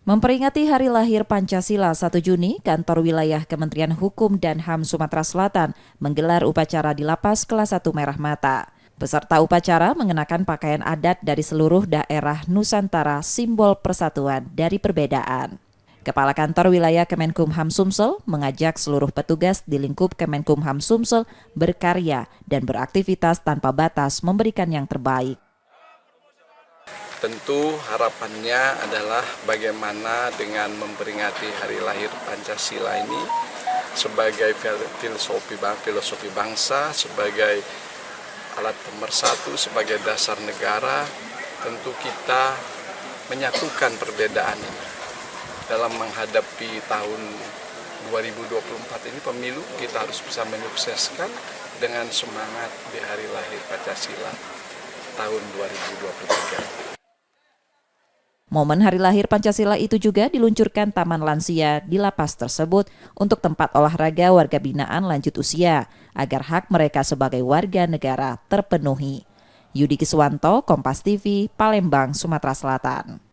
Memperingati Hari Lahir Pancasila 1 Juni, Kantor Wilayah Kementerian Hukum dan HAM Sumatera Selatan menggelar upacara di Lapas Kelas 1 Merah Mata. Peserta upacara mengenakan pakaian adat dari seluruh daerah Nusantara, simbol persatuan dari perbedaan. Kepala Kantor Wilayah Kemenkumham Sumsel mengajak seluruh petugas di lingkup Kemenkumham Sumsel berkarya dan beraktivitas tanpa batas memberikan yang terbaik. Tentu harapannya adalah bagaimana dengan memperingati Hari Lahir Pancasila ini sebagai filosofi bangsa, sebagai alat pemersatu, sebagai dasar negara, tentu kita menyatukan perbedaan ini. Dalam menghadapi tahun 2024 ini pemilu, kita harus bisa menyukseskan dengan semangat di Hari Lahir Pancasila tahun 2023. Momen Hari Lahir Pancasila itu juga diluncurkan Taman Lansia di lapas tersebut untuk tempat olahraga warga binaan lanjut usia agar hak mereka sebagai warga negara terpenuhi. Yudi Kiswanto, Kompas TV, Palembang, Sumatera Selatan.